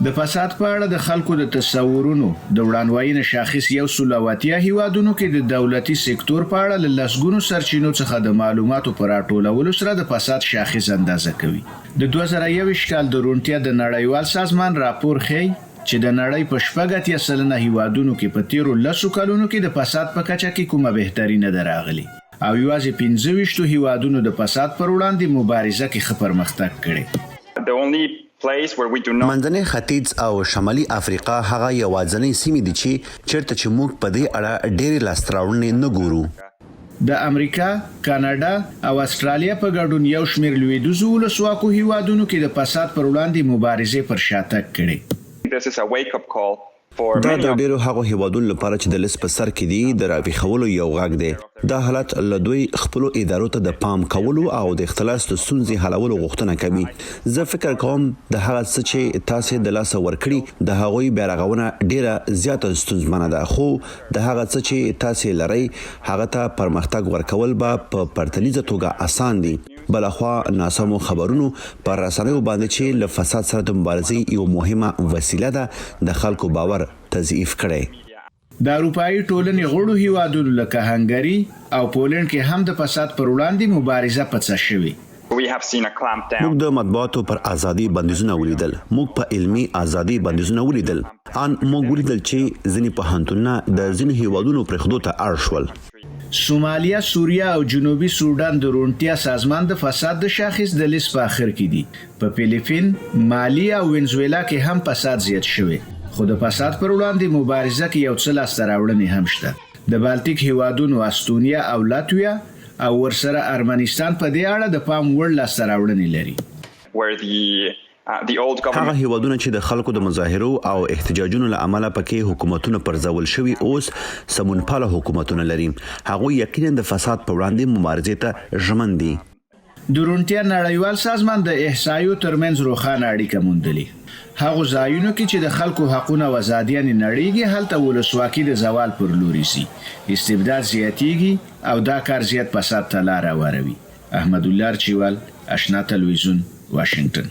د فساد په اړه د خلکو د تصورونو د وړاندوینې شاخص 180 هیوادونو کې د دولتي سکتور په اړه له لسګونو سرچینو څخه د معلوماتو پر راټولولو سره د فساد شاخص اندازه کوي. د 2021 کال د روڼتیا د نړیوال سازمان راپور ښيي چې د نړۍ په 80% هیوادونو کې په تیرو 10 کلونو کې د فساد په کچه کې کومه بهترینه دراغلي او یوازې 15 هیوادونو د فساد پر وړاندې مبارزه کې ښه پرمختګ کړی. منځنی ختیځ او شمالي افریقا هغه یوازینی سیمې دي چې چیرته چې موږ په دې اړه ډېرې لاستهراوړنې نه ګورو. د امریکا، کاناډا او استرالیا په ګډون یو شمېر لویدیځو ولسواکو هیوادونو کې د فساد پر وړاندې مبارزې پر شاتګ کړي. دا د ډیرو هغو هیوادونو لپاره چې د لیست په سر کې دي د راویښولو یو غږ دی. دا حالت له دوی خپل ادارو ته د پام کولو او د اختلاس د ستونزې حلولو غوښتنه کوي. زه فکر کوم د هغه څه چې تاسو د لاس ورکړي د هغوی بیرغونه ډیره زیاته ستونزمنه ده، خو د هغه څه چې تاسو لري هغه ته پرمختګ ورکول به په پرتلیزه توګه آسان دي. بلخوا ناسمو خبرونو پر رسنیو باندې چې له فساد سره د مبارزې یو مهمه وسیله ده د خلکو باور تضعیف کړي. د اروپאי ټولنې غړو هیوادونو لکه هنګری او پولند کې هم د فساد پر وړاندې مبارزه پڅه شوې. موږ د مطبوعاتو پر ازادي بندیزونه ولیدل، موږ په علمي ازادي بندیزونه ولیدل، موږ ولیدل چې ځینې پوهنتونونه د ځینو هیوادونو پرېښودو ته اړ شول. سومالیا، سوریه او جنوبي سودان د روڼتیا سازمان د فساد د شاخص د لیست په اخر کې دي. په فلیپین، مالی او وینزویلا کې هم فساد زیات شوی، خو د فساد پر وړاندې مبارزه کې یو څه لاسته راوړنې هم شته. د بالتیک هیوادونو استونیا او لاتویا او ورسره ارمنستان په دې اړه د پام وړ لاسته راوړنې لري. هغه هیوادونه چې د خلکو د مظاهرو او احتجاجونو له امله پکې حکومتونه پرځول شوي اوس سمونپاله حکومتونه لري. هغه یقینا د فساد په وړاندې مبارزې ته ژمن دي. د روڼتیا نړیوال سازمان د احصایو ترمنځ روښانه اړیکه موندلې. هغه ځایونو کې چې د خلکو حقونه او ازادیان نړیږي هلته ولسواکي د زوال پر لوري سي، استبداد زیاتیږي او دا کار زیات فساد ته لار هواروي. احمد الله چوال، آشنا تلویزیون، واشنگټن.